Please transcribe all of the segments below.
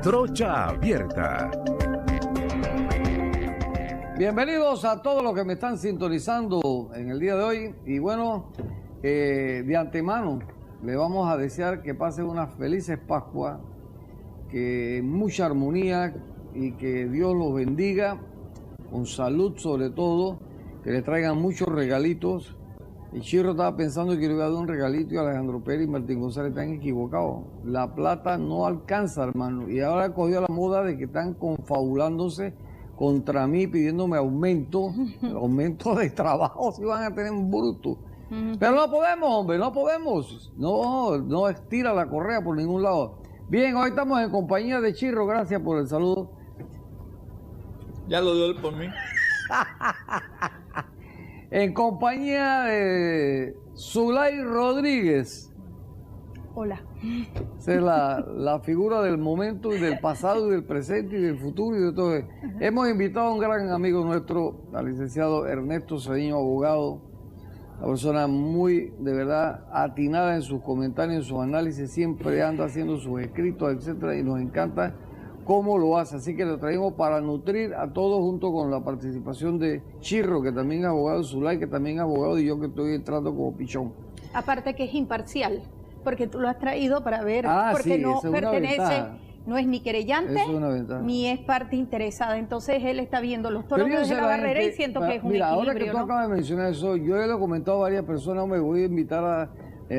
Trocha Abierta. Bienvenidos a todos los que me están sintonizando en el día de hoy. Y bueno, de antemano le vamos a desear que pasen unas felices Pascuas, que mucha armonía y que Dios los bendiga, con salud sobre todo, que le traigan muchos regalitos. Y Chirro estaba pensando que le iba a dar un regalito y Alejandro Pérez y Martín González están equivocados. La plata no alcanza, hermano. Y ahora he cogido la moda de que están confabulándose contra mí, pidiéndome aumento de trabajo, si van a tener un bruto. Pero no podemos, hombre, no podemos. No estira la correa por ningún lado. Bien, hoy estamos en compañía de Chirro, gracias por el saludo. Ya lo dio él por mí. En compañía de Zulay Rodríguez. Hola. Esa es la figura del momento y del pasado y del presente y del futuro y de todo. Hemos invitado a un gran amigo nuestro, al licenciado Ernesto Cedeño, abogado, una persona muy, de verdad, atinada en sus comentarios, en sus análisis, siempre anda haciendo sus escritos, etcétera, y nos encanta cómo lo hace. Así que lo traemos para nutrir a todos junto con la participación de Chirro, que también es abogado, de Zulay, que también es abogado, y yo que estoy entrando como pichón. Aparte que es imparcial, porque tú lo has traído para ver, porque sí, no esa es una pertenece, ventaja. no es ni querellante, Eso es una ventaja. ni es parte interesada. Entonces él está viendo los toros Pero yo desde sé la barrera gente, y siento que es un mira, equilibrio, ahora que tú ¿no? acabas de mencionar eso, yo le he comentado a varias personas, me voy a invitar a...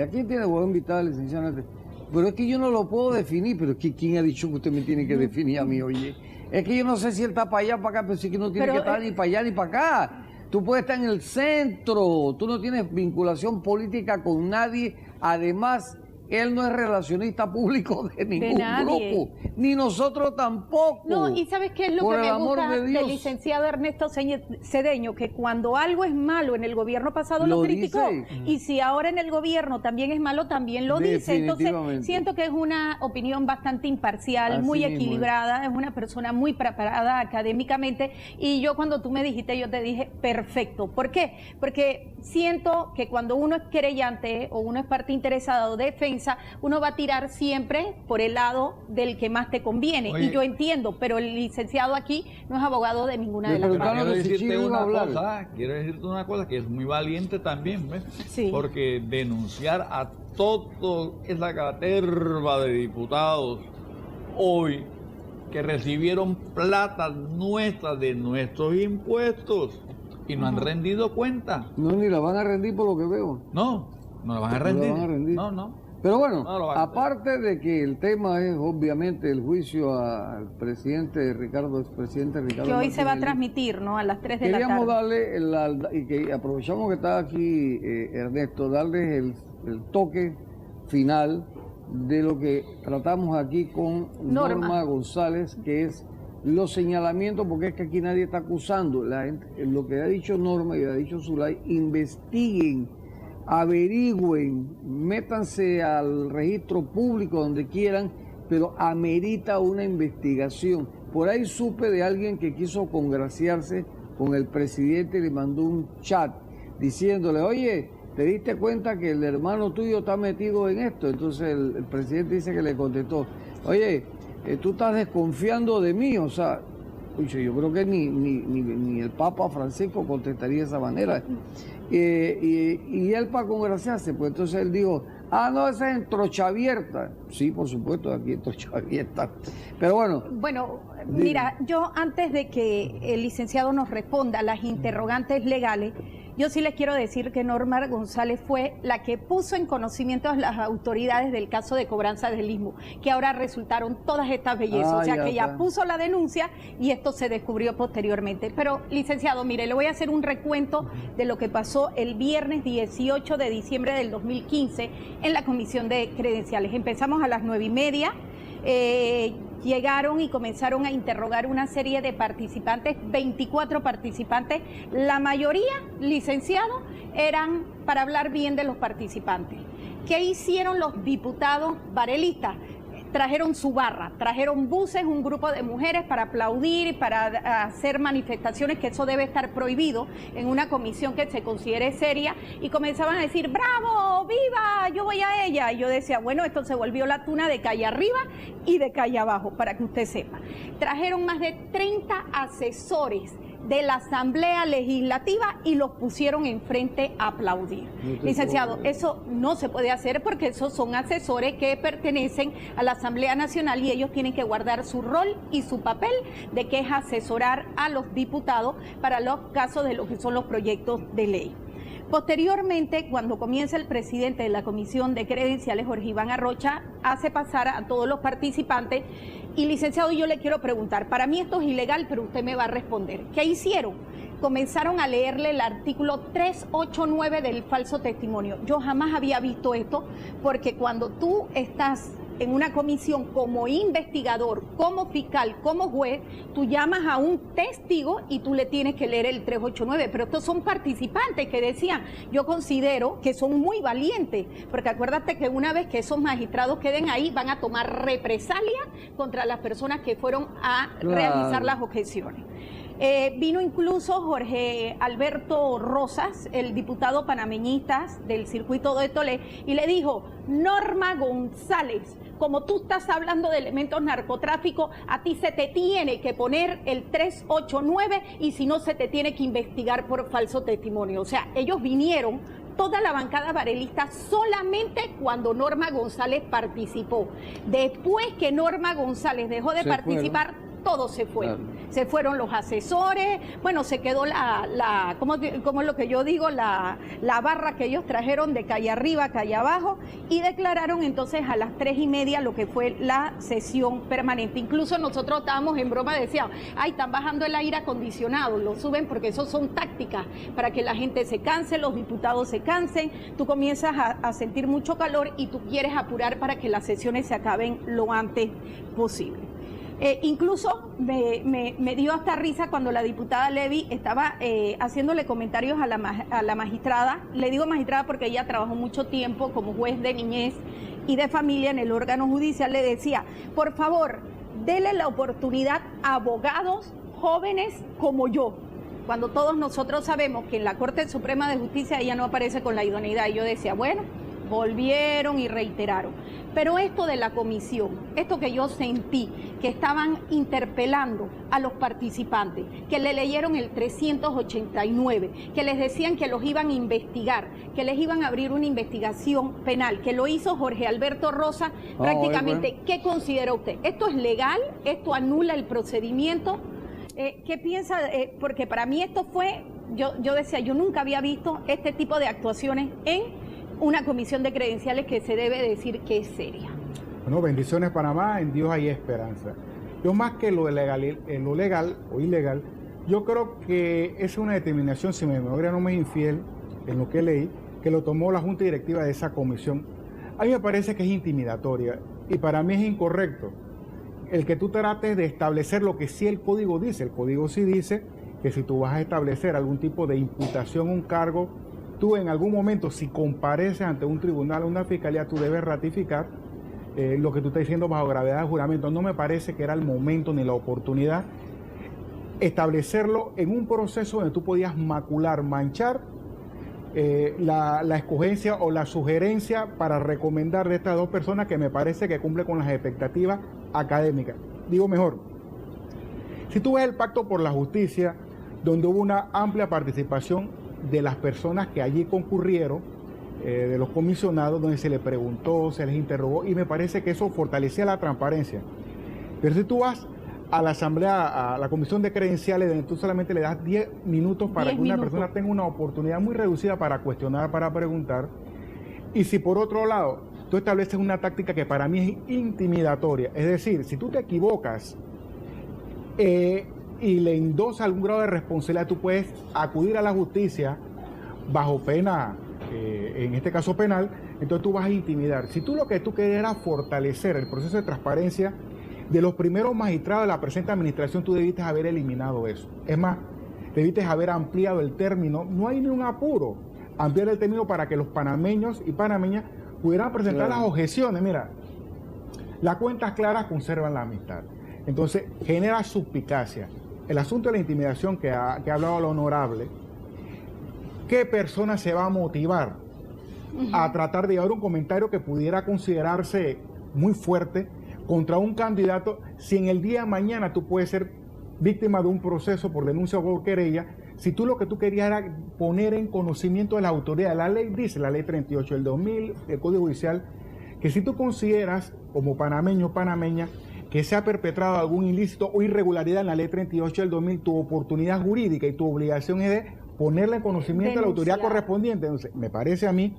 ¿Quién tiene? Voy a invitar al licenciado Hernández. Pero es que yo no lo puedo definir, pero es que ¿quién ha dicho que usted me tiene que definir a mí, oye? Es que yo no sé si él está para allá, para acá, pero sí que no tiene que estar ni para allá ni para acá. Tú puedes estar en el centro, tú no tienes vinculación política con nadie, además... Él no es relacionista público de ningún grupo, ni nosotros tampoco. No, y ¿sabes qué es lo Por que me el amor gusta de Dios. del licenciado Ernesto Cedeño? Que cuando algo es malo en el gobierno pasado lo criticó, dice. y si ahora en el gobierno también es malo, también lo dice. Entonces siento que es una opinión bastante imparcial, Así muy mismo equilibrada, es una persona muy preparada académicamente, y yo cuando tú me dijiste, yo te dije, perfecto. ¿Por qué? Porque siento que cuando uno es querellante o uno es parte interesada o defensa, uno va a tirar siempre por el lado del que más te conviene. Oye, y yo entiendo, pero el licenciado aquí no es abogado de ninguna de las pero partes. claro, Quiero decirte una cosa que es muy valiente también, ¿ves? Sí. Porque denunciar a toda esa caterva de diputados hoy que recibieron plata nuestra de nuestros impuestos y no han rendido cuenta. No, ni la van a rendir por lo que veo. No la van a rendir. No la van a rendir. No. Pero bueno, No lo van a aparte de que el tema es obviamente el juicio al expresidente Ricardo Que hoy se va a transmitir, ¿no? A las 3 de la tarde. Queríamos darle, y que aprovechamos que está aquí Ernesto, darles el toque final de lo que tratamos aquí con Norma González, que es los señalamientos, porque es que aquí nadie está acusando. Lo que ha dicho Norma y ha dicho Zulay, investiguen, averigüen, métanse al registro público donde quieran, pero amerita una investigación. Por ahí supe de alguien que quiso congraciarse con el presidente y le mandó un chat diciéndole, oye, ¿te diste cuenta que el hermano tuyo está metido en esto? Entonces el presidente dice que le contestó, oye, tú estás desconfiando de mí, o sea, yo creo que ni el Papa Francisco contestaría de esa manera. Y él para congraciarse, pues entonces él dijo, no, esa es en Trocha Abierta. Sí, por supuesto, aquí en Trocha Abierta. Pero bueno. Bueno, mira, yo antes de que el licenciado nos responda a las interrogantes legales, yo sí les quiero decir que Norma González fue la que puso en conocimiento a las autoridades del caso de cobranza del Istmo, que ahora resultaron todas estas bellezas. O sea, que ella puso la denuncia y esto se descubrió posteriormente. Pero, licenciado, mire, le voy a hacer un recuento de lo que pasó el viernes 18 de diciembre del 2015 en la Comisión de Credenciales. Empezamos a las 9:30. Llegaron y comenzaron a interrogar una serie de participantes, 24 participantes, la mayoría, licenciados, eran para hablar bien de los participantes. ¿Qué hicieron los diputados varelistas? trajeron su barra, trajeron buses, un grupo de mujeres para aplaudir, para hacer manifestaciones, que eso debe estar prohibido en una comisión que se considere seria, y comenzaban a decir, bravo, viva, yo voy a ella. Y yo decía, bueno, esto se volvió la tuna de calle arriba y de calle abajo, para que usted sepa. Trajeron más de 30 asesores de la Asamblea Legislativa y los pusieron enfrente a aplaudir. Licenciado, eso no se puede hacer porque esos son asesores que pertenecen a la Asamblea Nacional y ellos tienen que guardar su rol y su papel de que es asesorar a los diputados para los casos de lo que son los proyectos de ley. Posteriormente, cuando comienza el presidente de la Comisión de Credenciales, Jorge Iván Arrocha, hace pasar a todos los participantes. Y licenciado, yo le quiero preguntar, para mí esto es ilegal, pero usted me va a responder. ¿Qué hicieron? Comenzaron a leerle el artículo 389 del falso testimonio. Yo jamás había visto esto, porque cuando tú estás en una comisión como investigador, como fiscal, como juez, tú llamas a un testigo y tú le tienes que leer el 389, pero estos son participantes que decían, yo considero que son muy valientes, porque acuérdate que una vez que esos magistrados queden ahí, van a tomar represalia contra las personas que fueron a realizar las objeciones. Vino incluso Jorge Alberto Rosas, el diputado panameñista del circuito de Tolé, y le dijo, Norma González, como tú estás hablando de elementos narcotráficos, a ti se te tiene que poner el 389 y si no se te tiene que investigar por falso testimonio. O sea, ellos vinieron, toda la bancada varelista, solamente cuando Norma González participó. Después que Norma González dejó de participar, todos se fueron. Claro. Se fueron los asesores, bueno, se quedó como es lo que yo digo, la barra que ellos trajeron de calle arriba, calle abajo, y declararon entonces a las 3:30 lo que fue la sesión permanente. Incluso nosotros estábamos en broma, decíamos, ay, están bajando el aire acondicionado, lo suben porque eso son tácticas para que la gente se canse, los diputados se cansen, tú comienzas a sentir mucho calor y tú quieres apurar para que las sesiones se acaben lo antes posible. Incluso me dio hasta risa cuando la diputada Levy estaba haciéndole comentarios a la magistrada. Le digo magistrada porque ella trabajó mucho tiempo como juez de niñez y de familia en el órgano judicial. Le decía, por favor, dele la oportunidad a abogados jóvenes como yo, cuando todos nosotros sabemos que en la Corte Suprema de Justicia ella no aparece con la idoneidad. Y yo decía, bueno, volvieron y reiteraron. Pero esto de la comisión, esto que yo sentí, que estaban interpelando a los participantes, que le leyeron el 389, que les decían que los iban a investigar, que les iban a abrir una investigación penal, que lo hizo Jorge Alberto Rosa, prácticamente, ¿qué considera usted? ¿Esto es legal? ¿Esto anula el procedimiento? ¿Qué piensa? Porque para mí esto fue, yo decía, yo nunca había visto este tipo de actuaciones en una comisión de credenciales que se debe decir que es seria. Bueno, bendiciones Panamá, en Dios hay esperanza. Yo más que lo legal o ilegal, yo creo que es una determinación, si mi memoria no me es infiel, en lo que leí, que lo tomó la Junta Directiva de esa comisión. A mí me parece que es intimidatoria y para mí es incorrecto el que tú trates de establecer lo que sí el código dice. El código sí dice que si tú vas a establecer algún tipo de imputación, un cargo, tú en algún momento, si compareces ante un tribunal o una fiscalía, tú debes ratificar lo que tú estás diciendo bajo gravedad de juramento. No me parece que era el momento ni la oportunidad establecerlo en un proceso donde tú podías macular, manchar la escogencia o la sugerencia para recomendar de estas dos personas que me parece que cumple con las expectativas académicas. Digo mejor, si tú ves el Pacto por la Justicia, donde hubo una amplia participación de las personas que allí concurrieron, de los comisionados, donde se les preguntó, se les interrogó, y me parece que eso fortalecía la transparencia. Pero si tú vas a la asamblea, a la comisión de credenciales, donde tú solamente le das 10 minutos para que una persona tenga una oportunidad muy reducida para cuestionar, para preguntar, y si por otro lado tú estableces una táctica que para mí es intimidatoria, es decir, si tú te equivocas y le endosa algún grado de responsabilidad, tú puedes acudir a la justicia bajo pena, en este caso penal, entonces tú vas a intimidar. Si tú lo que tú querías era fortalecer el proceso de transparencia de los primeros magistrados de la presente administración, tú debiste haber eliminado eso. Es más, debiste haber ampliado el término, no hay ni un apuro, ampliar el término para que los panameños y panameñas pudieran presentar las objeciones. Mira, Las cuentas claras conservan la amistad. Entonces, genera suspicacia. El asunto de la intimidación que ha hablado el honorable, ¿qué persona se va a motivar a tratar de llevar un comentario que pudiera considerarse muy fuerte contra un candidato si en el día de mañana tú puedes ser víctima de un proceso por denuncia o por querella, si tú lo que tú querías era poner en conocimiento de la autoridad? La ley dice, la ley 38 del 2000, el Código Judicial, que si tú consideras como panameño o panameña que se ha perpetrado algún ilícito o irregularidad en la ley 38 del 2000, tu oportunidad jurídica y tu obligación es de ponerle en conocimiento a la autoridad correspondiente. Entonces, me parece a mí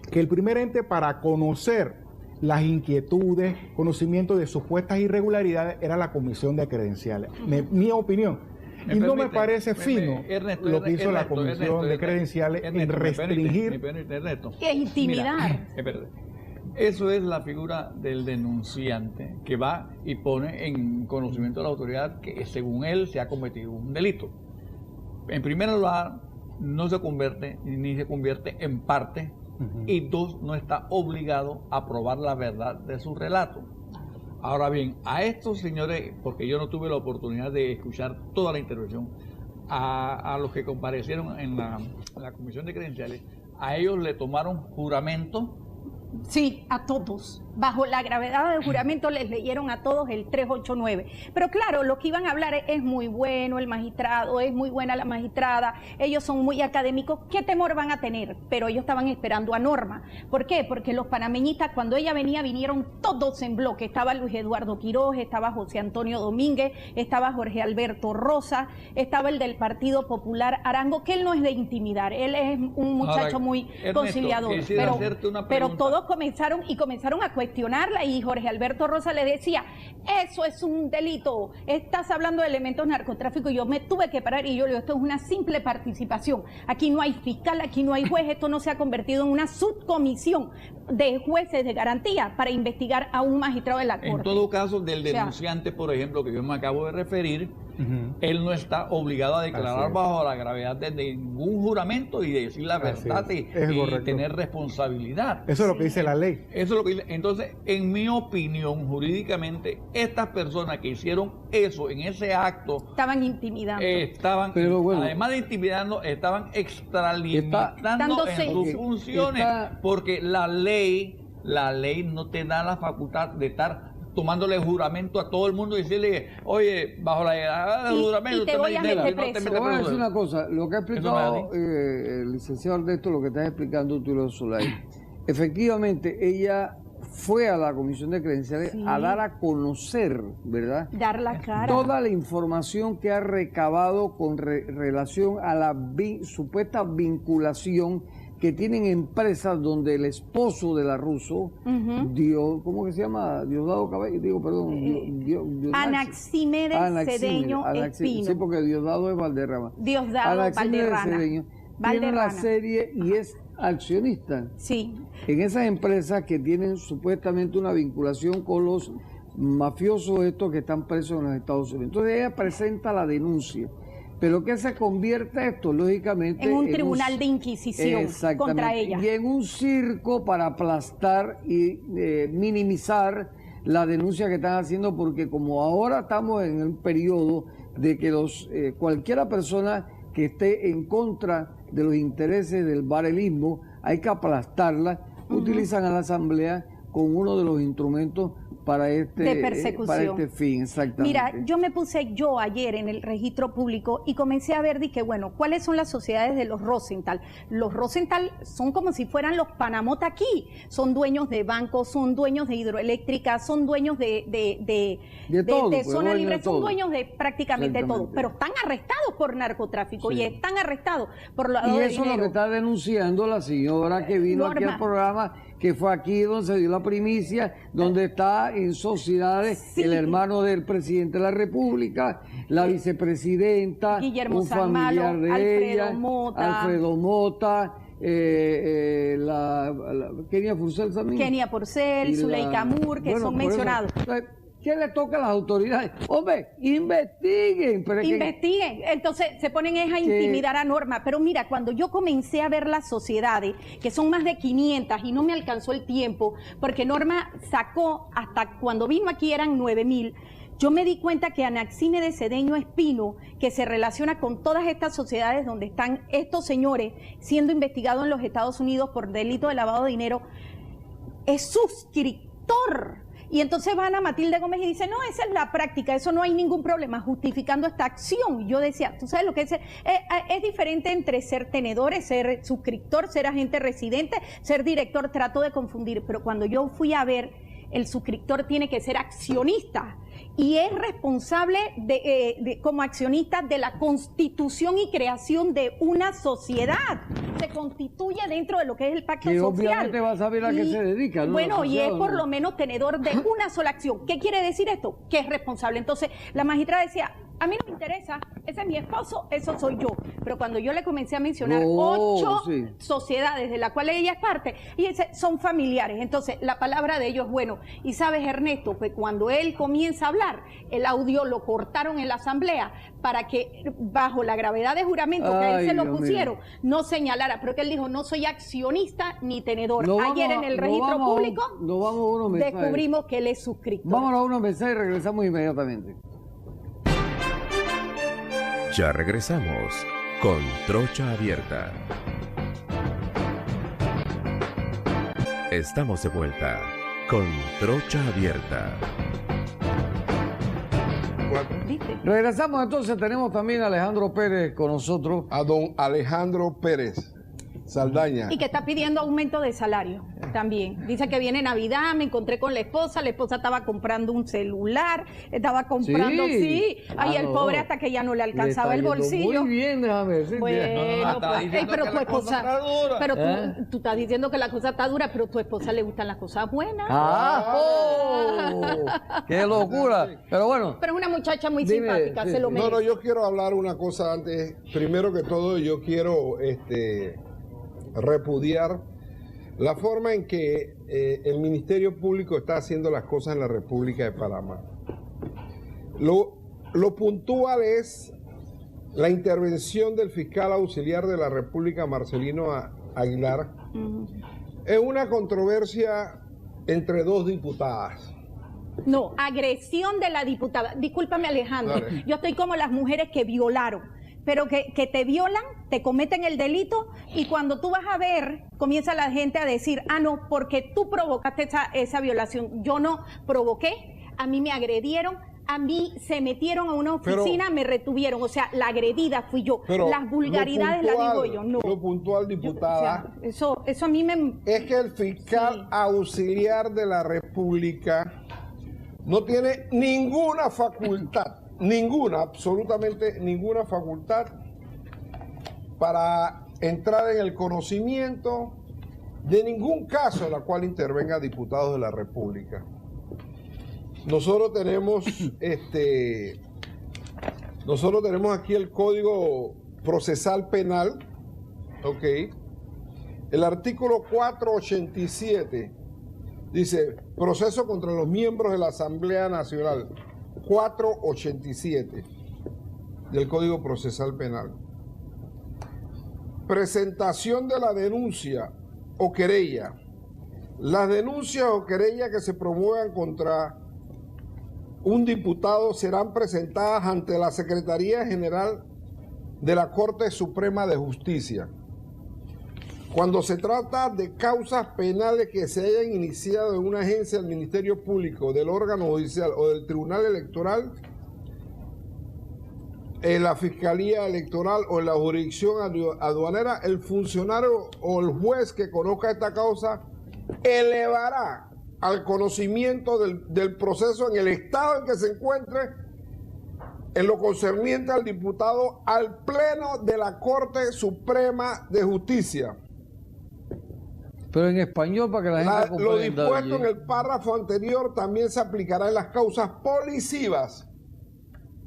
que el primer ente para conocer las inquietudes, conocimiento de supuestas irregularidades, era la comisión de credenciales. Mi opinión. Y no me parece fino lo que hizo la comisión de credenciales en restringir e intimidar. Mira, eso es la figura del denunciante que va y pone en conocimiento de la autoridad que según él se ha cometido un delito. En primer lugar, no se convierte ni se convierte en parte. Y dos, no está obligado a probar la verdad de su relato. Ahora bien, a estos señores, porque yo no tuve la oportunidad de escuchar toda la intervención, a los que comparecieron en la comisión de credenciales, a ellos le tomaron juramento. Sí, a todos. Bajo la gravedad del juramento les leyeron a todos el 389. Pero claro, lo que iban a hablar es muy bueno el magistrado, es muy buena la magistrada, ellos son muy académicos, ¿qué temor van a tener? Pero ellos estaban esperando a Norma. ¿Por qué? Porque los panameñistas, cuando ella venía, vinieron todos en bloque. Estaba Luis Eduardo Quiroz, estaba José Antonio Domínguez, estaba Jorge Alberto Rosa, estaba el del Partido Popular Arango, que él no es de intimidar, él es un muchacho muy conciliador. Pero todos comenzaron a cuestionarla y Jorge Alberto Rosa le decía, eso es un delito, estás hablando de elementos narcotráficos. Y yo me tuve que parar y yo le digo, esto es una simple participación, aquí no hay fiscal, aquí no hay juez, esto no se ha convertido en una subcomisión de jueces de garantía para investigar a un magistrado de la Corte. En todo caso, del denunciante, por ejemplo, que yo me acabo de referir, él no está obligado a declarar bajo la gravedad de ningún juramento y decir la verdad y tener responsabilidad. Eso es lo que dice la ley. Eso es lo que dice. Entonces, en mi opinión, jurídicamente, estas personas que hicieron eso en ese acto estaban intimidando. Además de intimidando, estaban extralimitando en sus funciones, porque la ley no te da la facultad de estar tomándole juramento a todo el mundo y decirle, oye, bajo la juramento, y te voy a meter preso. Te voy a decir una cosa, lo que ha explicado el licenciado Ernesto, lo que estás explicando tú, Solay, efectivamente ella fue a la comisión de credenciales a dar a conocer, ¿verdad? Dar la cara. Toda la información que ha recabado con relación a la supuesta vinculación que tienen empresas donde el esposo de la Russo, ¿cómo que se llama? Diosdado Cabello, Anaxímedes Cedeño Espino. Sí, porque Diosdado es Valderrama. Diosdado Valderrama. Tiene una serie y es accionista. Sí. En esas empresas que tienen supuestamente una vinculación con los mafiosos estos que están presos en los Estados Unidos. Entonces ella presenta la denuncia. Pero que se convierte esto, lógicamente, en un tribunal de inquisición contra ella. Y en un circo para aplastar y minimizar la denuncia que están haciendo, porque como ahora estamos en un periodo de que cualquiera persona que esté en contra de los intereses del barelismo, hay que aplastarla, utilizan a la Asamblea con uno de los instrumentos de persecución. Para este fin, exactamente. Mira, yo me puse ayer en el registro público y comencé a ver, dije, bueno, ¿cuáles son las sociedades de los Rosenthal? Los Rosenthal son como si fueran los Panamota aquí, son dueños de bancos, son dueños de hidroeléctricas, son dueños de zona libre, son dueños de prácticamente todo, pero están arrestados por narcotráfico y están arrestados por lavado de dinero. Y eso es lo que está denunciando la señora que vino aquí al programa, que fue aquí donde se dio la primicia, donde está en sociedades el hermano del presidente de la República, la vicepresidenta, Guillermo un familiar de Alfredo Mota, Kenia Porcel también. Kenia Porcel, Zuleika Moore, que son mencionados. ¿Qué le toca a las autoridades? Hombre, investiguen. Pero investiguen. Entonces se ponen a intimidar a Norma. Pero mira, cuando yo comencé a ver las sociedades, que son más de 500 y no me alcanzó el tiempo, porque Norma sacó, hasta cuando vino aquí eran 9.000, yo me di cuenta que Anaxime de Cedeño Espino, que se relaciona con todas estas sociedades donde están estos señores siendo investigados en los Estados Unidos por delito de lavado de dinero, es suscriptor. Y entonces van a Matilde Gómez y dice, no, esa es la práctica, eso no hay ningún problema, justificando esta acción. Y yo decía, ¿tú sabes lo que es diferente entre ser tenedores, ser suscriptor, ser agente residente, ser director? Trato de confundir, pero cuando yo fui a ver, el suscriptor tiene que ser accionista y es responsable como accionista de la constitución y creación de una sociedad. Se constituye dentro de lo que es el pacto social. Obviamente va a saber a qué se dedica, ¿no? Bueno, y es por lo menos tenedor de una sola acción. ¿Qué quiere decir esto? Que es responsable. Entonces, la magistrada decía, a mí no me interesa, ese es mi esposo, eso soy yo. Pero cuando yo le comencé a mencionar 8 sociedades de las cuales ella es parte, y dice, son familiares. Entonces, la palabra de ellos es bueno. Y sabes, Ernesto, pues cuando él comienza a hablar, el audio lo cortaron en la asamblea para que, bajo la gravedad de juramento que a él se lo pusieron, no señalara. Pero que él dijo, no soy accionista ni tenedor. Ayer en el registro público descubrimos que él es suscriptor. Vámonos a unos mensajes y regresamos inmediatamente. Ya regresamos con Trocha Abierta. Estamos de vuelta con Trocha Abierta. Regresamos entonces, tenemos también a Alejandro Pérez con nosotros. A don Alejandro Pérez Saldaña. Y que está pidiendo aumento de salario también. Dice que viene Navidad, me encontré con la esposa estaba comprando un celular, estaba comprando, ahí el pobre hasta que ya no le alcanzaba el bolsillo. Muy bien, déjame decirte. Bueno, pero tu esposa, pero tú estás diciendo que la cosa está dura, pero a tu esposa le gustan las cosas buenas. ¡Qué locura! Pero bueno. Pero es una muchacha muy simpática, se lo merece. No, yo quiero hablar una cosa antes. Primero que todo, yo quiero repudiar la forma en que el Ministerio Público está haciendo las cosas en la República de Panamá. Lo puntual es la intervención del fiscal auxiliar de la República, Marcelino Aguilar, en una controversia entre 2 diputadas. No, agresión de la diputada. Discúlpame, Alejandro, yo estoy como las mujeres que violaron. Pero que te violan, te cometen el delito y cuando tú vas a ver, comienza la gente a decir, no, porque tú provocaste esa violación. Yo no provoqué, a mí me agredieron, a mí se metieron a una oficina, me retuvieron. O sea, la agredida fui yo. Las vulgaridades las digo yo, no. Lo puntual, diputada. Eso a mí me... Es que el fiscal auxiliar de la República no tiene ninguna facultad. Absolutamente ninguna facultad para entrar en el conocimiento de ningún caso en el cual intervenga diputados de la República. Nosotros tenemos aquí el Código Procesal Penal, el artículo 487 dice, proceso contra los miembros de la Asamblea Nacional. 487 del Código Procesal Penal. Presentación de la denuncia o querella. Las denuncias o querellas que se promuevan contra un diputado serán presentadas ante la Secretaría General de la Corte Suprema de Justicia. Cuando se trata de causas penales que se hayan iniciado en una agencia del Ministerio Público, del órgano judicial o del Tribunal Electoral, en la Fiscalía Electoral o en la jurisdicción aduanera, el funcionario o el juez que conozca esta causa elevará al conocimiento del proceso en el estado en que se encuentre, en lo concerniente al diputado, al Pleno de la Corte Suprema de Justicia. Pero en español para que la gente comprenda. Lo dispuesto en el párrafo anterior también se aplicará en las causas policivas.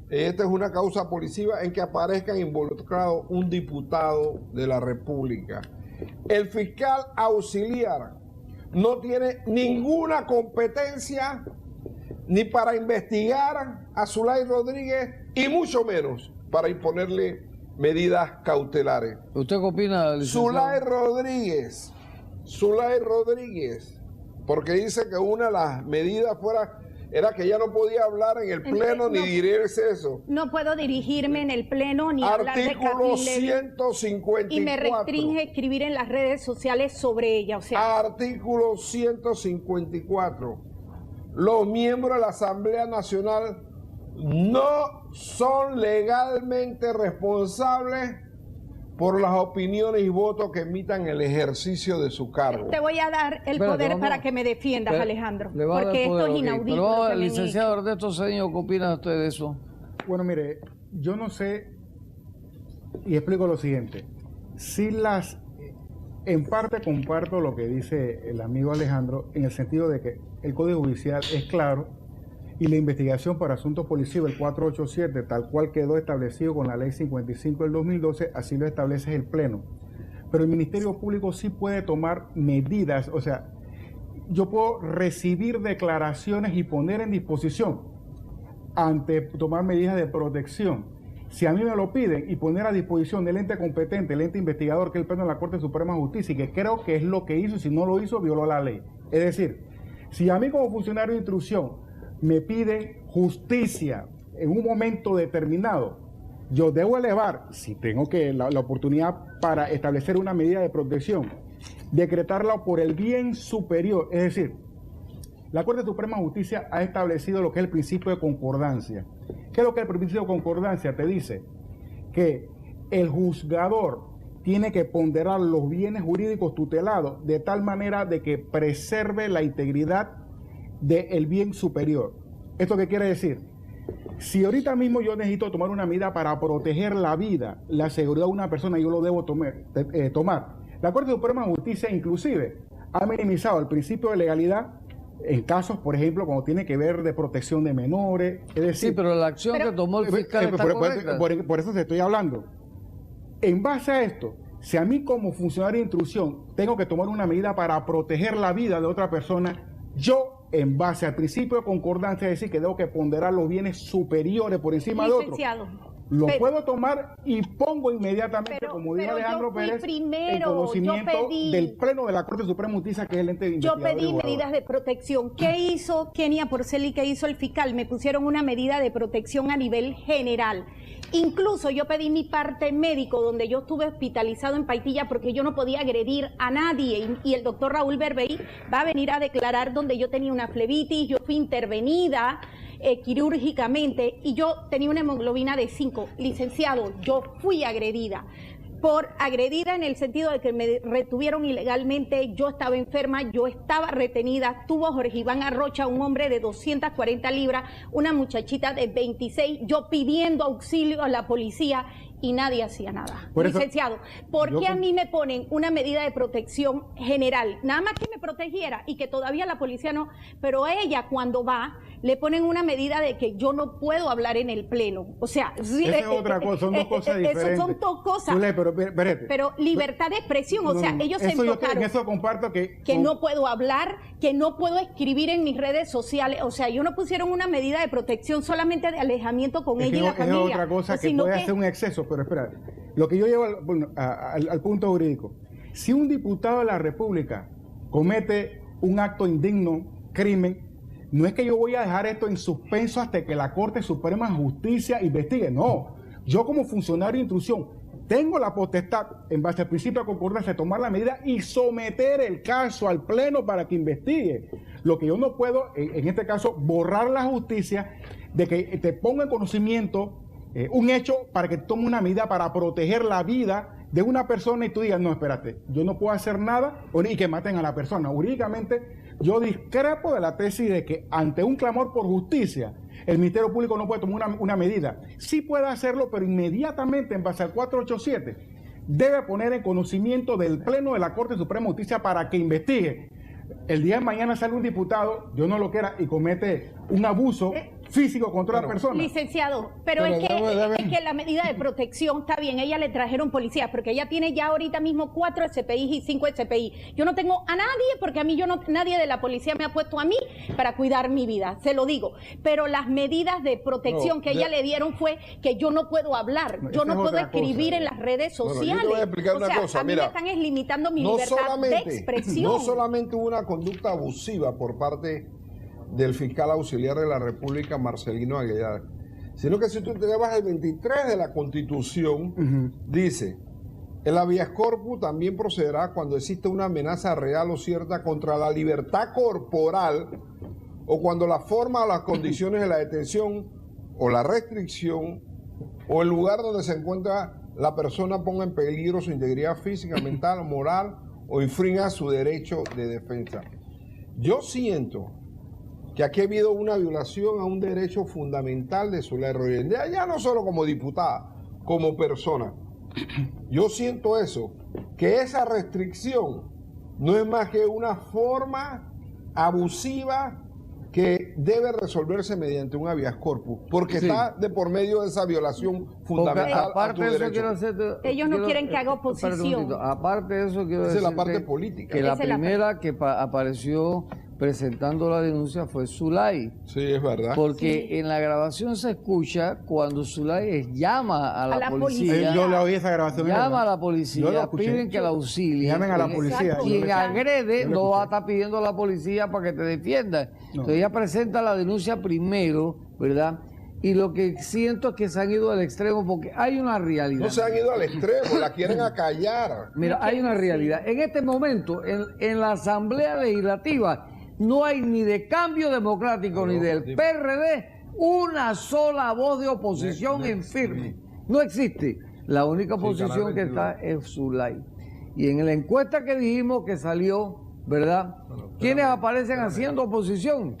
Esta es una causa policiva en que aparezcan involucrados un diputado de la República. El fiscal auxiliar no tiene ninguna competencia ni para investigar a Zulay Rodríguez y mucho menos para imponerle medidas cautelares. ¿Usted qué opina, licenciado? Zulay Rodríguez, porque dice que una de las medidas era que ya no podía hablar en el pleno ni dirigirse eso. No puedo dirigirme en el pleno ni hablar de Artículo Capriles. 154. Y me restringe escribir en las redes sociales sobre ella. O sea, Artículo 154. Los miembros de la Asamblea Nacional no son legalmente responsables por las opiniones y votos que emitan en el ejercicio de su cargo. te voy a dar el poder para que me defiendas, Alejandro. Le va a dar Porque poder, esto es ok. inaudito. Pero, lo que me han licenciado hecho. Ernesto Cedeño, ¿qué opina usted de eso? Bueno, mire, yo no sé, y explico lo siguiente. Si en parte comparto lo que dice el amigo Alejandro, en el sentido de que el Código Judicial es claro y la investigación para asuntos policivos, el 487, tal cual quedó establecido con la Ley 55 del 2012, así lo establece el Pleno. Pero el Ministerio Público sí puede tomar medidas, o sea, yo puedo recibir declaraciones y poner en disposición ante tomar medidas de protección. Si a mí me lo piden y poner a disposición del ente competente, el ente investigador, que es el Pleno de la Corte Suprema de Justicia, y que creo que es lo que hizo, y si no lo hizo, violó la ley. Es decir, si a mí como funcionario de instrucción me piden justicia en un momento determinado, yo debo elevar, si tengo la oportunidad para establecer una medida de protección, decretarla por el bien superior. Es decir, la Corte Suprema de Justicia ha establecido lo que es el principio de concordancia. ¿Qué es lo que el principio de concordancia te dice? Que el juzgador tiene que ponderar los bienes jurídicos tutelados de tal manera de que preserve la integridad del bien superior. ¿Esto qué quiere decir? Si ahorita mismo yo necesito tomar una medida para proteger la vida, la seguridad de una persona, yo lo debo tomar. La Corte Suprema de Justicia inclusive ha minimizado el principio de legalidad en casos, por ejemplo, cuando tiene que ver de protección de menores. Es decir, Sí, pero la acción que tomó el fiscal está correcta. por eso te estoy hablando. En base a esto, si a mí como funcionario de instrucción tengo que tomar una medida para proteger la vida de otra persona, yo, en base al principio de concordancia, es decir, que debo que ponderar los bienes superiores por encima de otros, lo puedo tomar y pongo inmediatamente, como dijo Alejandro Pérez, en conocimiento del Pleno de la Corte Suprema de Justicia, que es el ente de Yo investigador. pedí medidas de protección. ¿Qué hizo Kenia Porcel y qué hizo el fiscal? Me pusieron una medida de protección a nivel general. Incluso yo pedí mi parte médico, donde yo estuve hospitalizado en Paitilla porque yo no podía agredir a nadie. Y el doctor Raúl Berbey va a venir a declarar donde yo tenía una flebitis, yo fui intervenida quirúrgicamente y yo tenía una hemoglobina de 5. Licenciado, yo fui agredida. Agredida en el sentido de que me retuvieron ilegalmente, yo estaba enferma, yo estaba retenida, tuvo Jorge Iván Arrocha, un hombre de 240 libras, una muchachita de 26, yo pidiendo auxilio a la policía y nadie hacía nada. Licenciado, ¿por qué a mí me ponen una medida de protección general? Nada más que me protegiera y que todavía la policía no, pero a ella cuando va, le ponen una medida de que yo no puedo hablar en el pleno. O sea, esa es otra cosa, son dos cosas diferentes. Eso son dos cosas. Pero libertad de expresión, o sea, ellos se enfocaron. En eso comparto que no puedo hablar, que no puedo escribir en mis redes sociales. O sea, ellos no pusieron una medida de protección solamente de alejamiento con ella y la familia. Es otra cosa que puede hacer un exceso, pero espera, lo que yo llevo al punto jurídico. Si un diputado de la República comete un acto indigno, crimen, no es que yo voy a dejar esto en suspenso hasta que la Corte Suprema de Justicia investigue. No, yo como funcionario de instrucción tengo la potestad, en base al principio de concordancia, de tomar la medida y someter el caso al Pleno para que investigue. Lo que yo no puedo, en este caso, borrar la justicia de que te ponga en conocimiento un hecho para que tome una medida para proteger la vida de una persona y tú digas, no, espérate, yo no puedo hacer nada y que maten a la persona. Jurídicamente, yo discrepo de la tesis de que ante un clamor por justicia, el Ministerio Público no puede tomar una medida. Sí puede hacerlo, pero inmediatamente en base al 487 debe poner en conocimiento del Pleno de la Corte Suprema de Justicia para que investigue. El día de mañana sale un diputado, yo no lo quiera, y comete un abuso físico contra la persona. Licenciado, pero es que la medida de protección está bien, ella le trajeron policías, porque ella tiene ya ahorita mismo 4 SPI y 5 SPI. Yo no tengo a nadie, porque a mí nadie de la policía me ha puesto a mí para cuidar mi vida, se lo digo. Pero las medidas de protección que ella le dieron fue que yo no puedo hablar, yo no puedo escribir en las redes sociales. Yo te voy a explicar una cosa, a mí me están limitando mi libertad de expresión. No solamente hubo una conducta abusiva por parte del fiscal auxiliar de la República, Marcelino Aguilar, sino que si tú te vas al 23 de la Constitución, dice, el habeas corpus también procederá cuando existe una amenaza real o cierta contra la libertad corporal o cuando la forma o las condiciones de la detención o la restricción o el lugar donde se encuentra la persona ponga en peligro su integridad física, mental o moral o infrinja su derecho de defensa. Yo siento que aquí ha habido una violación a un derecho fundamental de Zulay Rodríguez, ya no solo como diputada, como persona. Yo siento eso, que esa restricción no es más que una forma abusiva que debe resolverse mediante un habeas corpus, porque está de por medio de esa violación fundamental a tu derecho. Ellos no quieren que haga oposición. Aparte de eso, quiero decir esa es la parte política. Que la primera que apareció presentando la denuncia fue Zulay. Sí, es verdad. Porque en la grabación se escucha cuando Zulay llama a la policía. Yo le oí esa grabación. Llama a la policía, piden que la auxilie. Llamen a la policía. Quien agrede no va a estar pidiendo a la policía para que te defienda. No. Entonces ella presenta la denuncia primero, ¿verdad? Y lo que siento es que se han ido al extremo porque hay una realidad. No se han ido al extremo, la quieren acallar. Mira, hay una realidad. En este momento, en la Asamblea Legislativa, no hay ni de Cambio Democrático ni del PRD una sola voz de oposición en firme. No existe. La única oposición que está es Zulay. Y en la encuesta que dijimos que salió, ¿verdad? ¿Quiénes aparecen haciendo oposición?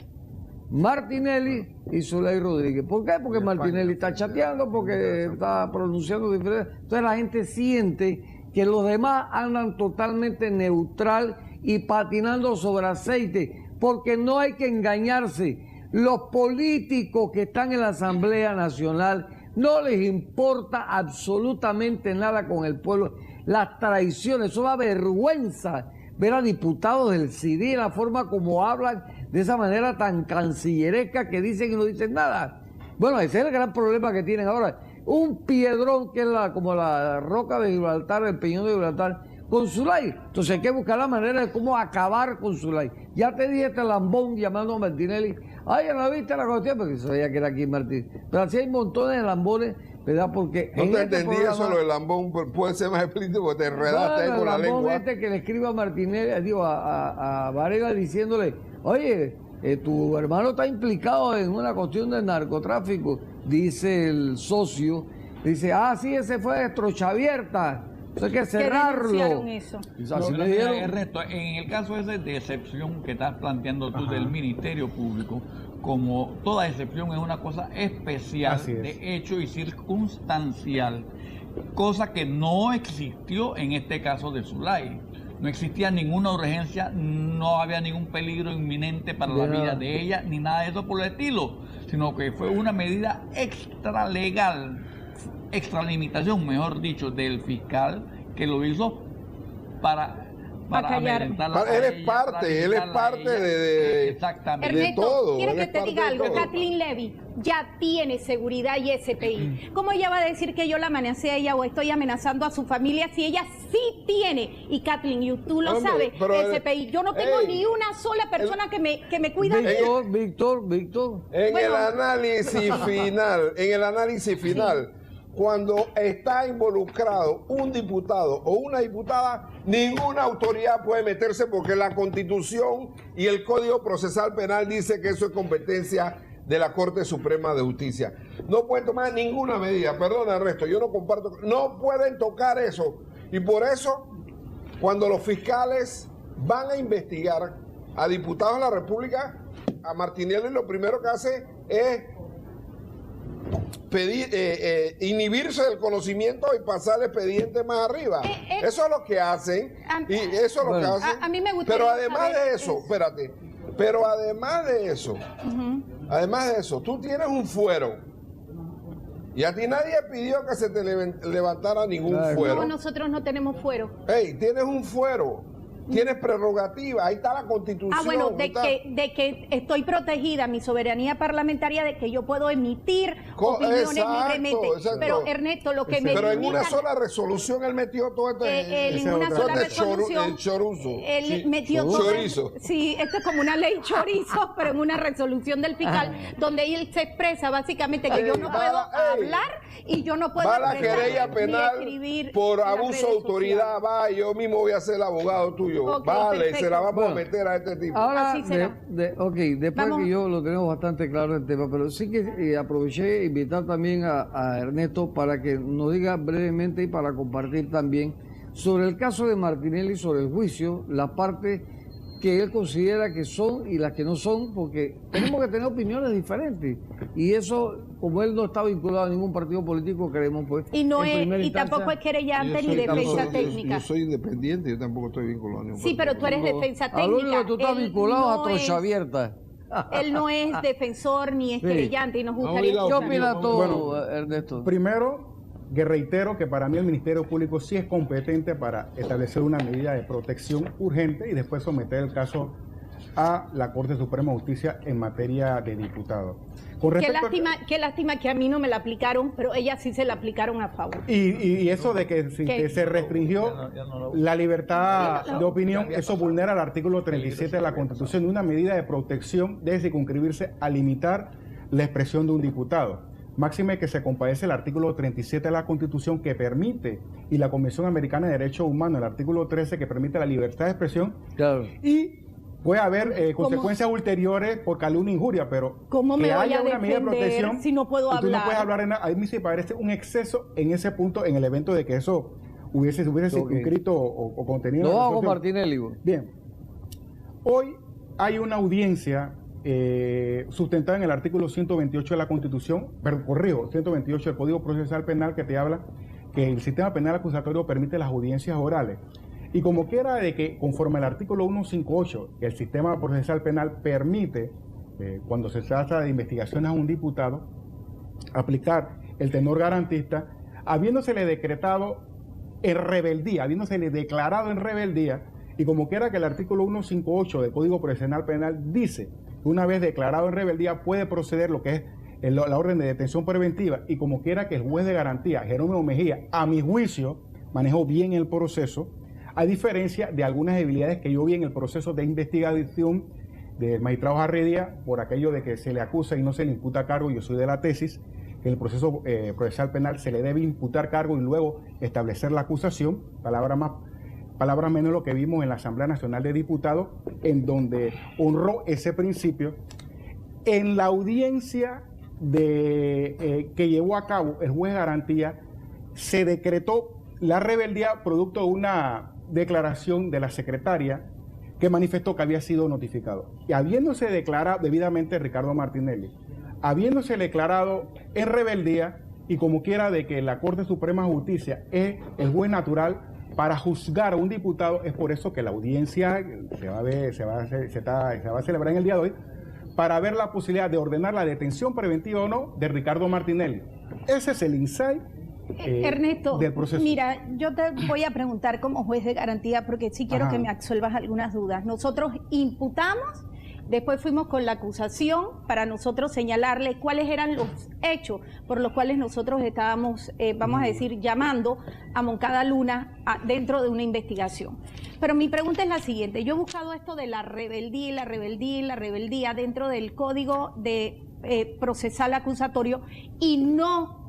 Martinelli y Zulay Rodríguez. ¿Por qué? Porque Martinelli está chateando, porque está pronunciando diferente. Entonces la gente siente que los demás andan totalmente neutral y patinando sobre aceite. Porque no hay que engañarse. Los políticos que están en la Asamblea Nacional no les importa absolutamente nada con el pueblo. Las traiciones, eso da vergüenza ver a diputados del CD, la forma como hablan de esa manera tan cancilleresca que dicen y no dicen nada. Bueno, ese es el gran problema que tienen ahora. Un piedrón que es como la roca de Gibraltar, el peñón de Gibraltar, con Zulay. Entonces hay que buscar la manera de cómo acabar con Zulay. Ya te dije este lambón llamando a Martinelli. Ay, ¿no viste la cuestión? Porque sabía que era aquí Martín. Pero así hay montones de lambones, ¿verdad? Porque no te entendí eso, lo del lambón. Puede ser más explícito porque te enredaste ahí con la lengua. El lambón que le escriba a Martinelli, digo, a Varela diciéndole, oye, tu hermano está implicado en una cuestión de narcotráfico, dice el socio. Dice, sí, ese fue de trocha abierta. Hay que cerrarlo. Eso. Ernesto, en el caso ese de excepción que estás planteando tú del Ministerio Público, como toda excepción es una cosa especial de hecho y circunstancial, cosa que no existió en este caso de Zulay. No existía ninguna urgencia, no había ningún peligro inminente para la vida de ella, ni nada de eso por el estilo, sino que fue una medida extralegal, extralimitación, mejor dicho, del fiscal que lo hizo para amedrentarla. Él es parte de exactamente. De todo. ¿Quieres que te diga algo? Kathleen Levy ya tiene seguridad y SPI. ¿Cómo ella va a decir que yo la amenacé a ella o estoy amenazando a su familia si ella sí tiene? Y Kathleen, y tú lo sabes, SPI. Yo no tengo ni una sola persona que me cuida. Víctor. En el análisis final, cuando está involucrado un diputado o una diputada, ninguna autoridad puede meterse porque la Constitución y el Código Procesal Penal dice que eso es competencia de la Corte Suprema de Justicia. No pueden tomar ninguna medida. Perdona, Ernesto, yo no comparto. No pueden tocar eso. Y por eso, cuando los fiscales van a investigar a diputados de la República, a Martinelli lo primero que hace es inhibirse del conocimiento y pasar el expediente más arriba. Eso es lo que hacen. A mí me gustaría pero además de eso, espérate. Pero además de eso, Además de eso, tú tienes un fuero. Y a ti nadie pidió que se te levantara ningún fuero. No, nosotros no tenemos fuero. Hey, tienes un fuero. Tienes prerrogativa, ahí está la Constitución. Bueno, de que estoy protegida, mi soberanía parlamentaria, de que yo puedo emitir opiniones libremente. Pero Ernesto, lo que me Pero en una sola resolución él metió todo en una sola resolución. El choruzo. Él metió todo. Chorizo. Sí, esto es como una ley chorizo, pero en una resolución del fiscal, donde él se expresa básicamente que yo no puedo hablar y yo no puedo la querella penal escribir por abuso de autoridad. Va, yo mismo voy a ser el abogado tuyo. Okay, vale, perfecto. se la vamos a meter a este tipo. Ahora, Así será. después que yo lo tenemos bastante claro el tema, pero sí que aproveché de invitar también a Ernesto para que nos diga brevemente y para compartir también sobre el caso de Martinelli, sobre el juicio, la parte que él considera que son y las que no son, porque tenemos que tener opiniones diferentes. Y eso, como él no está vinculado a ningún partido político, creemos pues. Y no es, y tampoco es querellante ni defensa técnica. Yo soy independiente, yo tampoco estoy vinculado a ningún partido. Sí, pero tú eres defensa técnica. A lo único que tú estás vinculado a Trocha Abierta. Él no es defensor ni es querellante y nos gustaría. ¿Qué opinas tú, Bueno, Ernesto? Primero, que reitero que para mí el Ministerio Público sí es competente para establecer una medida de protección urgente y después someter el caso a la Corte Suprema de Justicia en materia de diputados. Qué lástima que a mí no me la aplicaron, pero ella sí se la aplicaron a favor. Y eso de que se restringió la libertad de opinión, eso vulnera el artículo 37 de la Constitución, una medida de protección debe circunscribirse a limitar la expresión de un diputado. Máxime que se compadece el artículo 37 de la Constitución que permite, y la Convención Americana de Derechos Humanos, el artículo 13 que permite la libertad de expresión, Claro. y puede haber consecuencias ulteriores por calumnia e injuria, pero ¿cómo me voy a una medida de protección defender si no puedo y tú no hablar? puedes hablar en nada. A mí sí me parece un exceso en ese punto, en el evento de que eso hubiese circunscrito o contenido. Lo hago con Martinelli. Bien, hoy hay una audiencia sustentada en el artículo 128 de la Constitución, pero corrijo, 128 del Código Procesal Penal, que te habla que el sistema penal acusatorio permite las audiencias orales. Y como quiera de que conforme al artículo 158, el sistema procesal penal permite, cuando se trata de investigaciones a un diputado, aplicar el tenor garantista, habiéndosele decretado en rebeldía, habiéndosele declarado en rebeldía, y como quiera que el artículo 158 del Código Procesal Penal dice que una vez declarado en rebeldía puede proceder lo que es la orden de detención preventiva, y como quiera que el juez de garantía, Jerónimo Mejía, a mi juicio, manejó bien el proceso, a diferencia de algunas debilidades que yo vi en el proceso de investigación del magistrado Jarredía, por aquello de que se le acusa y no se le imputa cargo. Yo soy de la tesis que en el proceso procesal penal se le debe imputar cargo y luego establecer la acusación, palabras menos lo que vimos en la Asamblea Nacional de Diputados, en donde honró ese principio. En la audiencia que llevó a cabo el juez de garantía, se decretó la rebeldía producto de una declaración de la secretaria que manifestó que había sido notificado. Y habiéndose declarado debidamente Ricardo Martinelli, habiéndose declarado en rebeldía, y como quiera de que la Corte Suprema de Justicia es el juez natural para juzgar a un diputado, es por eso que la audiencia se va a celebrar en el día de hoy, para ver la posibilidad de ordenar la detención preventiva o no de Ricardo Martinelli. Ese es el insight Ernesto, del proceso. Mira, yo te voy a preguntar como juez de garantía porque sí quiero que me absuelvas algunas dudas. Nosotros imputamos, después fuimos con la acusación para nosotros señalarle cuáles eran los hechos por los cuales nosotros estábamos, vamos a decir, llamando a Moncada Luna dentro de una investigación. Pero mi pregunta es la siguiente. Yo he buscado esto de la rebeldía y la rebeldía y la rebeldía dentro del Código de Procesal Acusatorio y no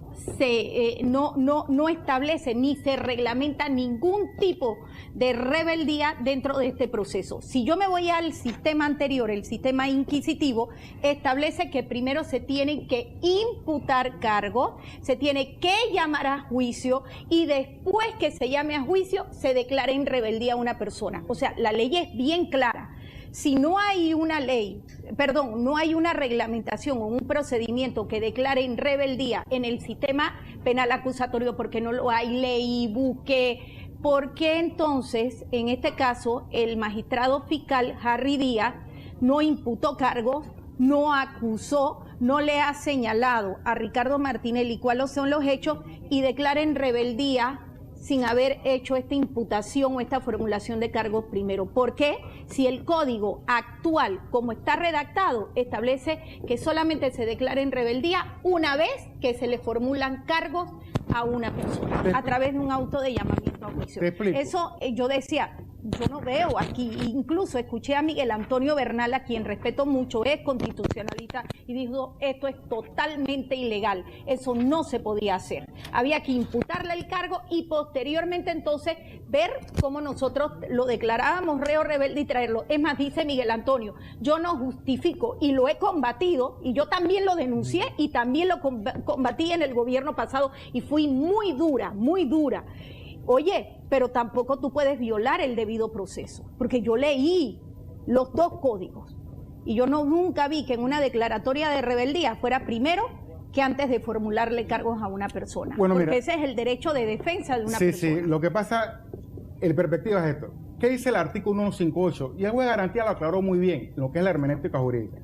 establece ni se reglamenta ningún tipo de rebeldía dentro de este proceso. Si yo me voy al sistema anterior, el sistema inquisitivo, establece que primero se tienen que imputar cargos, se tiene que llamar a juicio y después que se llame a juicio se declara en rebeldía a una persona. O sea, la ley es bien clara. Si no hay una ley, perdón, no hay una reglamentación o un procedimiento que declare en rebeldía en el sistema penal acusatorio, porque no lo hay, leí, busqué, ¿por qué entonces, en este caso, el magistrado fiscal Harry Díaz no imputó cargos no acusó, no le ha señalado a Ricardo Martinelli cuáles son los hechos y declara en rebeldía sin haber hecho esta imputación o esta formulación de cargos primero. ¿Por qué? Si el código actual, como está redactado, establece que solamente se declara en rebeldía una vez que se le formulan cargos a una persona a través de un auto de llamamiento a juicio. Eso yo decía, yo no veo aquí, incluso escuché a Miguel Antonio Bernal, a quien respeto mucho, es constitucionalista, y dijo, esto es totalmente ilegal, eso no se podía hacer. Había que imputarle el cargo y posteriormente entonces ver cómo nosotros lo declarábamos reo rebelde y traerlo. Es más, dice Miguel Antonio, yo no justifico y lo he combatido, y yo también lo denuncié y también lo combatí en el gobierno pasado y fui muy dura, muy dura. Oye, pero tampoco tú puedes violar el debido proceso, porque yo leí los dos códigos y yo nunca vi que en una declaratoria de rebeldía fuera primero que antes de formularle cargos a una persona. Bueno, porque mira, ese es el derecho de defensa de una persona. Sí, lo que pasa, el perspectiva es esto. ¿Qué dice el artículo 158? Y el juez de garantía lo aclaró muy bien, lo que es la hermenéutica jurídica.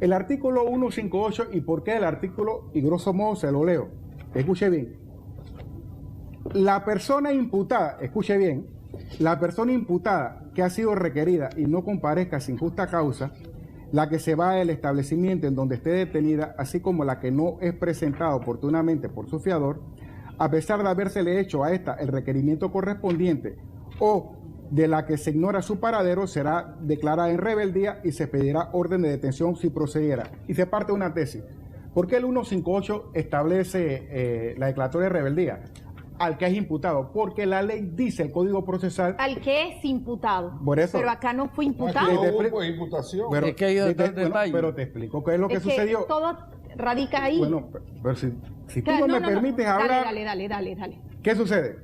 El artículo 158, ¿y por qué el artículo? Y grosso modo se lo leo. Escuche bien. La persona imputada, escuche bien, la persona imputada que ha sido requerida y no comparezca sin justa causa, la que se va del establecimiento en donde esté detenida, así como la que no es presentada oportunamente por su fiador, a pesar de habérsele hecho a esta el requerimiento correspondiente o de la que se ignora su paradero, será declarada en rebeldía y se pedirá orden de detención si procediera. Y se parte una tesis. ¿Por qué el 158 establece la declaratoria de rebeldía? Al que es imputado, porque la ley dice, el Código Procesal... Al que es imputado, por eso, pero acá no fue imputado. No hubo imputación. Pero, es que hay otro detalle. Pero te explico qué es lo que sucedió. Todo radica ahí. Bueno, pero si tú no me permites hablar... Dale. ¿Qué sucede?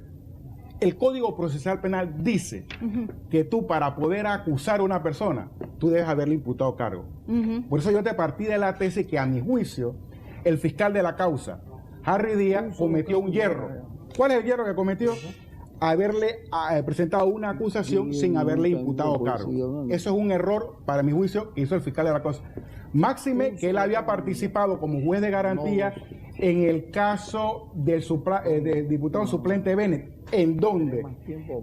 El Código Procesal Penal dice que tú, para poder acusar a una persona, tú debes haberle imputado cargo. Por eso yo te partí de la tesis que, a mi juicio, el fiscal de la causa, Harry Díaz, cometió un hierro. ¿Cuál es el hierro que cometió? Haberle presentado una acusación sin haberle imputado cargo. Eso es un error, para mi juicio, que hizo el fiscal de la causa. Máxime que él había participado como juez de garantía en el caso del diputado suplente Bennett, en donde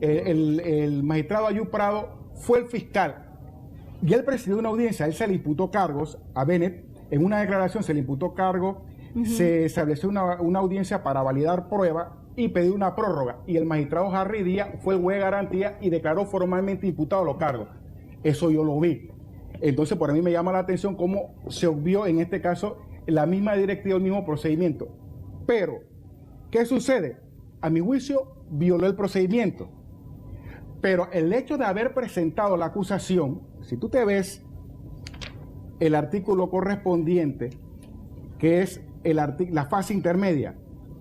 el magistrado Ayub Prado fue el fiscal y él presidió una audiencia. Él se le imputó cargos a Bennett, en una declaración se le imputó cargo, se estableció una audiencia para validar pruebas y pidió una prórroga, y el magistrado Harry Díaz fue el juez de garantía y declaró formalmente imputado los cargos. Eso yo lo vi. Entonces, por mí me llama la atención cómo se obvió en este caso la misma directiva, el mismo procedimiento. Pero, ¿qué sucede? A mi juicio, violó el procedimiento. Pero el hecho de haber presentado la acusación, si tú te ves el artículo correspondiente, que es la fase intermedia,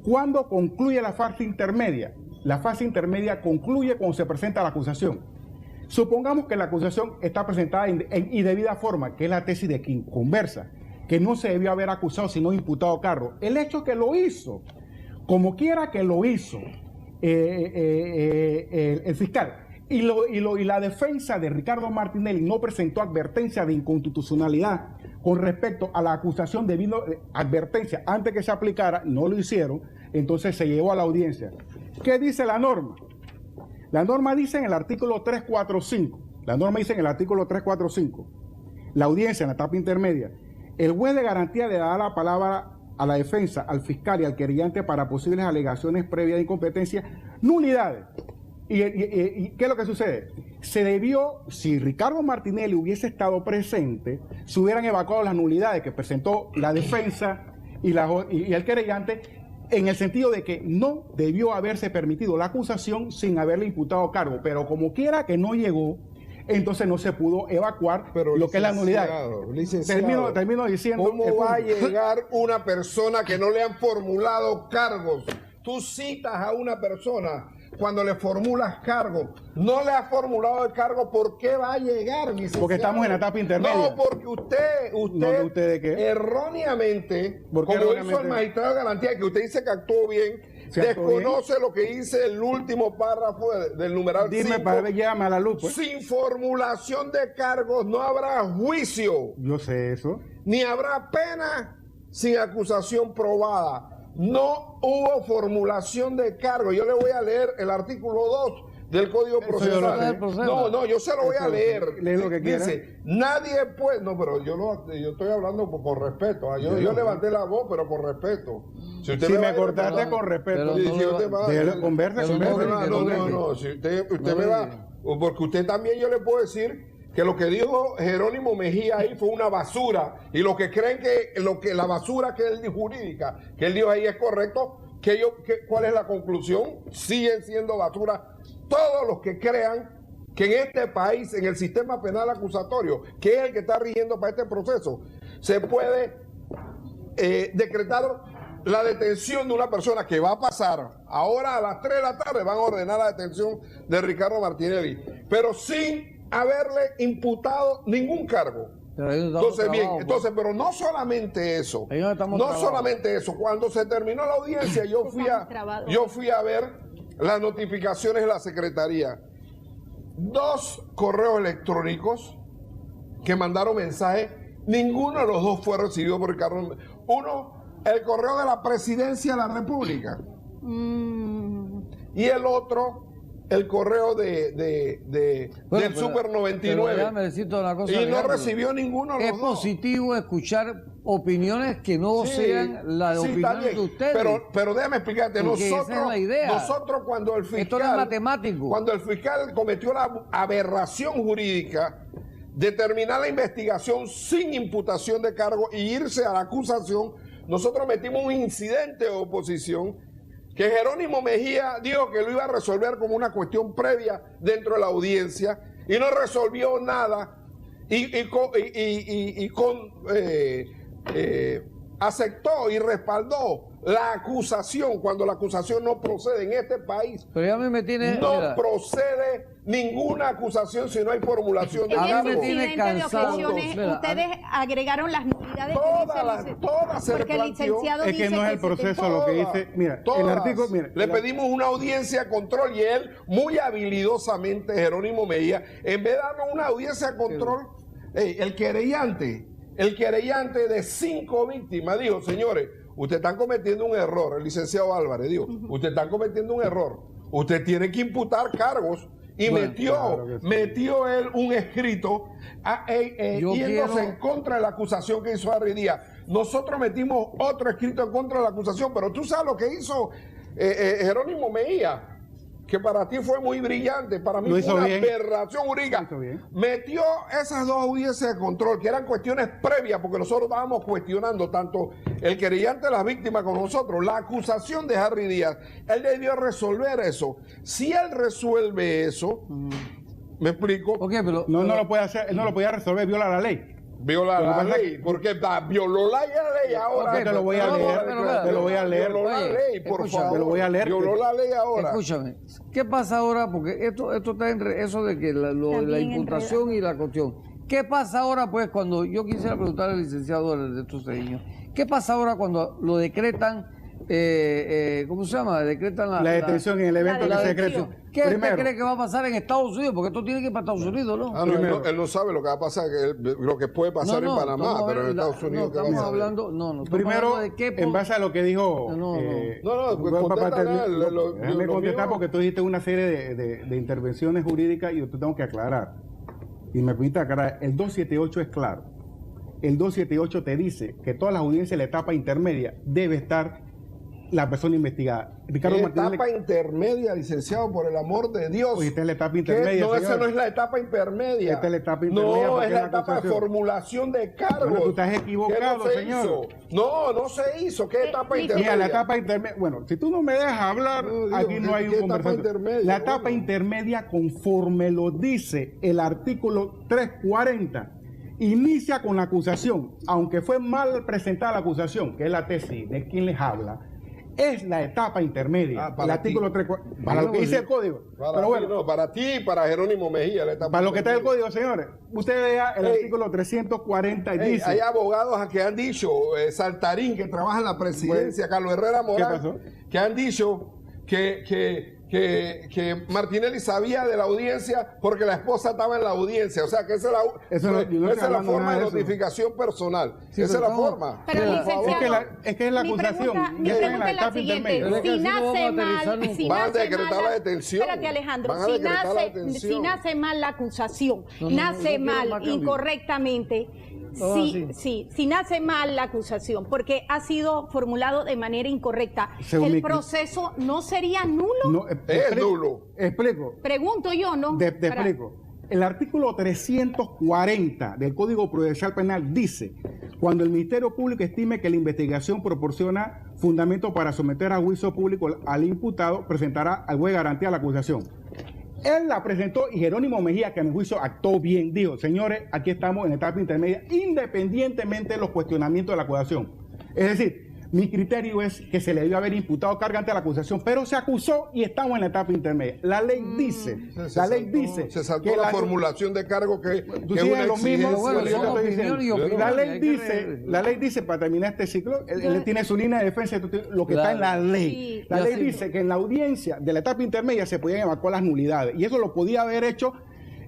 ¿cuándo concluye la fase intermedia? La fase intermedia concluye cuando se presenta la acusación. Supongamos que la acusación está presentada en indebida forma, que es la tesis de quien conversa, que no se debió haber acusado sino imputado cargo. El hecho que lo hizo, como quiera que lo hizo el fiscal, y la defensa de Ricardo Martinelli no presentó advertencia de inconstitucionalidad con respecto a la acusación debido advertencia antes que se aplicara, no lo hicieron, entonces se llevó a la audiencia. ¿Qué dice la norma? La norma dice en el artículo 345, la audiencia en la etapa intermedia, el juez de garantía le dará la palabra a la defensa, al fiscal y al querellante para posibles alegaciones previas de incompetencia, nulidades. ¿Y qué es lo que sucede? Se debió, si Ricardo Martinelli hubiese estado presente, se hubieran evacuado las nulidades que presentó la defensa y el querellante, en el sentido de que no debió haberse permitido la acusación sin haberle imputado cargo, pero como quiera que no llegó, entonces no se pudo evacuar lo que es la nulidad. Termino diciendo... ¿Cómo va a llegar una persona que no le han formulado cargos? Tú citas a una persona cuando le formulas cargo, no le ha formulado el cargo, ¿por qué va a llegar, licenciado? Porque estamos en la etapa intermedia. No, porque usted erróneamente, como hizo el magistrado de garantía, que usted dice que actuó bien, desconoce lo que dice el último párrafo del numeral 5. Dime, para ver, llévame a la luz. Pues. Sin formulación de cargos no habrá juicio. Yo sé eso. ni habrá pena sin acusación probada. No hubo formulación de cargo. Yo le voy a leer el artículo 2 del Código Procesal. No, yo se lo voy a leer. Lee lo que quiera. Dice, nadie puede... No, pero yo estoy hablando con respeto. Yo levanté la voz, pero con respeto. Si usted me cortaste con respeto. Conversa. No, si usted me va... Porque usted también, yo le puedo decir que lo que dijo Jerónimo Mejía ahí fue una basura, y los que creen que la basura que él dijo jurídica, que él dijo ahí es correcto, ¿cuál es la conclusión? Siguen siendo basura todos los que crean que en este país, en el sistema penal acusatorio, que es el que está rigiendo para este proceso, se puede decretar la detención de una persona que va a pasar. Ahora a las 3 de la tarde van a ordenar la detención de Ricardo Martinelli, pero sin haberle imputado ningún cargo. Entonces, pero no solamente eso, cuando se terminó la audiencia, yo fui a ver las notificaciones de la Secretaría. 2 correos electrónicos que mandaron mensajes, ninguno de los 2 fue recibido por Ricardo. Uno, el correo de la Presidencia de la República, y el otro, el correo del Super 99. Y no recibió ninguno de los 2. Es positivo escuchar opiniones que no sean la opinión de ustedes. Pero déjame explicarte, esa es la idea. Nosotros cuando el fiscal... Esto no es matemático. Cuando el fiscal cometió la aberración jurídica de terminar la investigación sin imputación de cargo y irse a la acusación, nosotros metimos un incidente de oposición que Jerónimo Mejía dijo que lo iba a resolver como una cuestión previa dentro de la audiencia, y no resolvió nada, aceptó y respaldó la acusación cuando la acusación no procede en este país. Pero ya me tiene... No procede ninguna acusación si no hay formulación de cargo. En ese incidente de objeciones, ustedes agregaron las nulidades. Todas se porque el licenciado es que no es el proceso lo que dice. Mira, el artículo... Le pedimos una audiencia de control y él, muy habilidosamente, Jerónimo Mejía, en vez de darnos una audiencia de control, el querellante de 5 víctimas dijo, señores, ustedes están cometiendo un error. El licenciado Álvarez dijo, ustedes están cometiendo un error. Usted tiene que imputar cargos. Y metió él un escrito yéndose en contra de la acusación que hizo Harry Díaz. Nosotros metimos otro escrito en contra de la acusación, pero tú sabes lo que hizo Jerónimo Mejía, que para ti fue muy brillante, para mí fue una aberración jurídica. Metió esas 2 audiencias de control, que eran cuestiones previas, porque nosotros estábamos cuestionando tanto el querellante de las víctimas con nosotros, la acusación de Harry Díaz. Él debió resolver eso. Si él resuelve eso, ¿me explico? Okay, pero no lo puede hacer, él no lo podía resolver, viola la ley. Viola la ley, porque violó la ley ahora. Te lo voy a leer. Violó la ley, por favor. Te lo voy a leer. Violó la ley ahora. Escúchame, ¿qué pasa ahora? Porque esto está en eso de que la imputación y la cuestión. ¿Qué pasa ahora, pues, cuando yo quisiera preguntar al licenciado Ernesto Cedillo? ¿Qué pasa ahora cuando lo decretan? ¿Cómo se llama? Decretan la detención en el evento que se decretó. ¿Qué usted cree que va a pasar en Estados Unidos? Porque esto tiene que ir para Estados Unidos, ¿no? Él no sabe lo que va a pasar, lo que puede pasar en Panamá, pero en Estados Unidos. No, estamos hablando, primero, de qué, en base a lo que dijo... Déjame contestar porque tú dijiste una serie de intervenciones jurídicas y yo te tengo que aclarar. Y me permite aclarar, el 278 es claro. El 278 te dice que todas las audiencias de la etapa intermedia debe estar la persona investigada. Ricardo Martinelli. Etapa intermedia, licenciado, por el amor de Dios. Oye, esta es la etapa intermedia. No, esa no es la etapa intermedia. Esta es la etapa intermedia. No, es la etapa de formulación de cargos. Bueno, tú estás equivocado, señor. No se hizo. ¿Qué etapa intermedia? Mira, la etapa intermedia. Bueno, si tú no me dejas hablar, aquí no hay un conversatorio. La etapa intermedia, conforme lo dice el artículo 340, inicia con la acusación, aunque fue mal presentada la acusación, que es la tesis de quien les habla. Es la etapa intermedia, el artículo 3, para lo que dice el código. Pero bueno, para ti y para Jerónimo Mejía, la etapa para lo que está en el código, señores. Usted vea el artículo 340 y dice... Hay abogados que han dicho, Saltarín, que trabaja en la presidencia, Carlos Herrera Morán, que han dicho que que Martinelli sabía de la audiencia porque la esposa estaba en la audiencia. O sea, que esa es la forma de notificación personal. Sí, esa es la forma. Pero, licenciado, es que es la acusación. Mi pregunta es la siguiente. Si nace mal... Van a decretar la detención. Espérate, Alejandro. Si nace mal la acusación, nace mal incorrectamente... Si nace mal la acusación, porque ha sido formulado de manera incorrecta, ¿el proceso no sería nulo? No, es nulo. Explico. Pregunto yo, ¿no? Te explico. El artículo 340 del Código Procesal Penal dice: cuando el Ministerio Público estime que la investigación proporciona fundamento para someter a juicio público al imputado, presentará al juez de garantía la acusación. Él la presentó y Jerónimo Mejía, que a mi juicio actuó bien, dijo: señores, aquí estamos en etapa intermedia, independientemente de los cuestionamientos de la acusación. Es decir, mi criterio es que se le debió haber imputado carga ante la acusación, pero se acusó y estamos en la etapa intermedia. La ley dice, se saltó la formulación de cargo que es una lo mismo. Bueno, la ley dice, para terminar este ciclo, él tiene su línea de defensa, lo que está en la ley. Sí. La ley dice que en la audiencia de la etapa intermedia se podían evacuar las nulidades, y eso lo podía haber hecho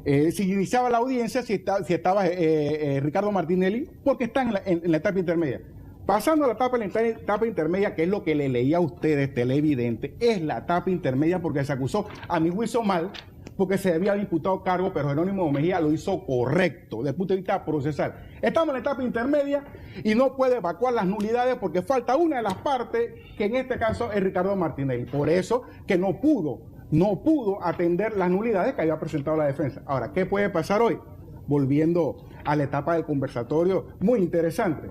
si iniciaba la audiencia, si estaba Ricardo Martinelli, porque está en la etapa intermedia. Pasando a la etapa intermedia, que es lo que le leía a ustedes, televidente, es la etapa intermedia porque se acusó, a mi juicio mal, porque se había imputado cargo, pero Jerónimo Mejía lo hizo correcto desde el punto de vista procesal. Estamos en la etapa intermedia y no puede evacuar las nulidades porque falta una de las partes, que en este caso es Ricardo Martinelli. Por eso que no pudo atender las nulidades que había presentado la defensa. Ahora, ¿qué puede pasar hoy? Volviendo a la etapa del conversatorio, muy interesante.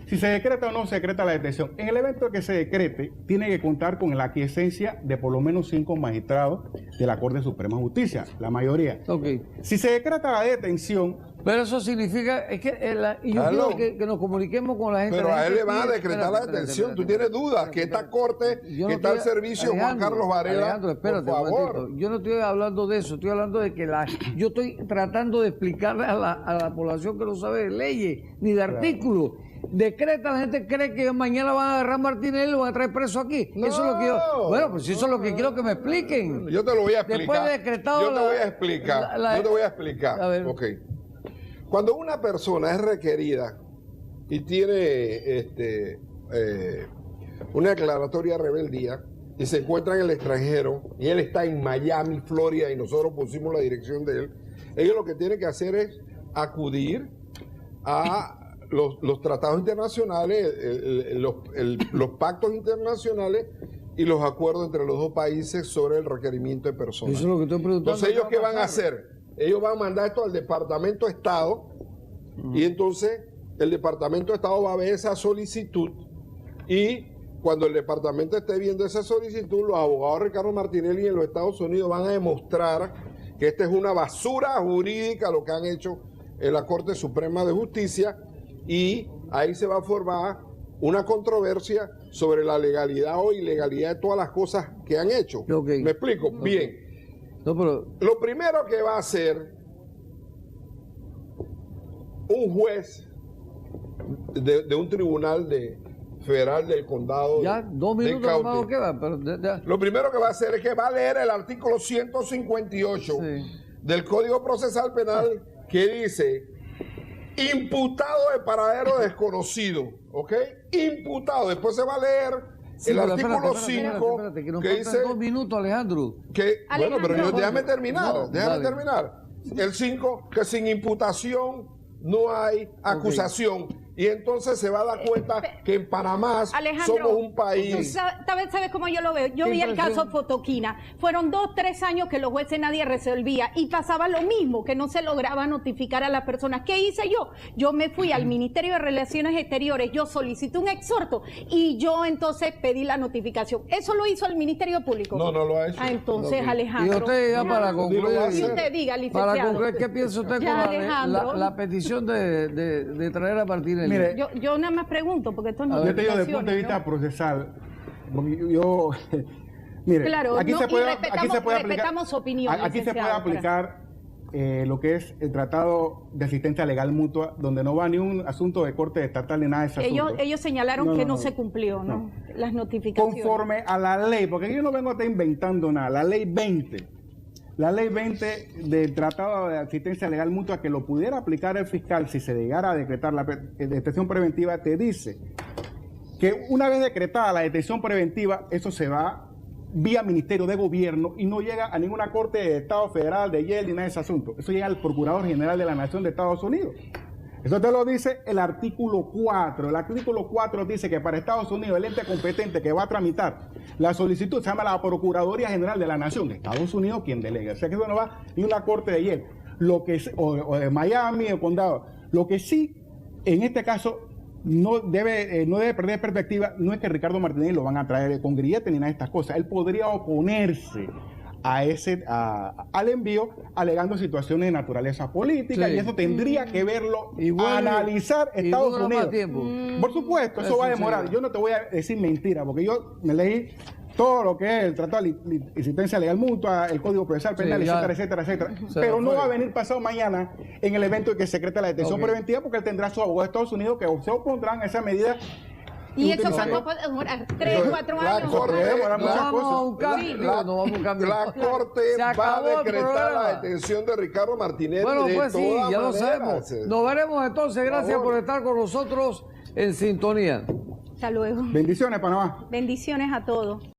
Si se decreta o no se decreta la detención, en el evento que se decrete, tiene que contar con la aquiescencia de por lo menos 5 magistrados de la Corte Suprema de Justicia, la mayoría. Si se decreta la detención... Pero eso significa, es que yo quiero que nos comuniquemos con la gente. Pero a él le van a decretar la detención. Tú tienes dudas que esta corte, que está al servicio de Juan Carlos Varela, Alejandro, espérate, por favor. Yo no estoy hablando de eso, estoy hablando de que yo estoy tratando de explicarle a la población que no sabe de leyes ni de artículos. Decreta, la gente cree que mañana van a agarrar a Martinelli y lo van a traer preso aquí. No, eso es lo que yo. Bueno, pues eso es lo que quiero que me expliquen. Yo te lo voy a explicar. Después de decretado yo te voy a explicar. Yo te voy a explicar. A ver. Ok. Cuando una persona es requerida y tiene una declaratoria de rebeldía y se encuentra en el extranjero y él está en Miami, Florida, y nosotros pusimos la dirección de él, ellos lo que tienen que hacer es acudir a los tratados internacionales, los pactos internacionales y los acuerdos entre los dos países sobre el requerimiento de personas. Eso es lo que estoy preguntando. Entonces, ¿ellos qué van a hacer? Ellos van a mandar esto al Departamento de Estado y entonces el Departamento de Estado va a ver esa solicitud y cuando el Departamento esté viendo esa solicitud, los abogados de Ricardo Martinelli en los Estados Unidos van a demostrar que esta es una basura jurídica lo que han hecho en la Corte Suprema de Justicia y ahí se va a formar una controversia sobre la legalidad o ilegalidad de todas las cosas que han hecho. Okay. ¿Me explico? Okay. Bien. No, pero... Lo primero que va a hacer un juez de un tribunal federal del condado ya, 2 minutos más quedan, pero lo primero que va a hacer es que va a leer el artículo 158 del Código Procesal Penal que dice imputado de paradero desconocido, ¿ok? Imputado. Después se va a leer el artículo 5 que nos que dice 2 minutos, Alejandro. Bueno, pero déjame terminar, terminar. El 5, que sin imputación no hay acusación. Y entonces se va a dar cuenta que en Panamá somos un país. ¿Sabes cómo yo lo veo? Yo vi el caso Fotoquina. Fueron 2, 3 años que los jueces nadie resolvía y pasaba lo mismo, que no se lograba notificar a las personas. ¿Qué hice yo? Yo me fui al Ministerio de Relaciones Exteriores, yo solicité un exhorto y yo entonces pedí la notificación. ¿Eso lo hizo el Ministerio Público? No, no lo ha hecho. Entonces, Alejandro. Y usted ya para concluir, usted diga, licenciado. Para concluir, ¿qué piensa usted con la petición de traer a Martinelli? Mire, yo nada más pregunto, porque esto no yo te digo desde el punto de vista procesal, mire, claro, aquí se puede aplicar, respetamos su opinión, aquí se puede aplicar lo que es el Tratado de Asistencia Legal Mutua, donde no va ni un asunto de corte estatal ni nada de ese asunto. Ellos señalaron que no se cumplió, ¿no? Las notificaciones. Conforme a la ley, porque yo no vengo a estar inventando nada, la ley 20. La ley 20 del Tratado de Asistencia Legal Mutua, que lo pudiera aplicar el fiscal si se llegara a decretar la detención preventiva, te dice que una vez decretada la detención preventiva, eso se va vía Ministerio de Gobierno y no llega a ninguna corte de Estado federal, de Yale, ni nada de ese asunto. Eso llega al Procurador General de la Nación de Estados Unidos. Eso te lo dice el artículo 4. El artículo 4 dice que para Estados Unidos el ente competente que va a tramitar la solicitud se llama la Procuraduría General de la Nación de Estados Unidos, quien delega. O sea que eso no va ni una corte de Yale, o de Miami o condado. Lo que sí, en este caso, no debe perder perspectiva, no es que Ricardo Martinelli lo van a traer con grillete ni nada de estas cosas. Él podría oponerse al envío alegando situaciones de naturaleza política, y eso tendría que verlo, analizar Estados Unidos. Por supuesto, eso va a demorar. Yo no te voy a decir mentira, porque yo me leí todo lo que es el Tratado de Asistencia Legal Mutua, el Código Procesal Penal, etcétera. Pero no va a venir pasado mañana en el evento en que se secreta la detención preventiva, porque él tendrá sus abogados de Estados Unidos que se opondrán a esa medida. Y eso cuando puede demorar 3, 4 años. La Corte va a decretar la detención de Ricardo Martinelli. Bueno, pues sí, ya lo sabemos. Nos veremos entonces. Gracias por estar con nosotros en sintonía. Hasta luego. Bendiciones, Panamá. Bendiciones a todos.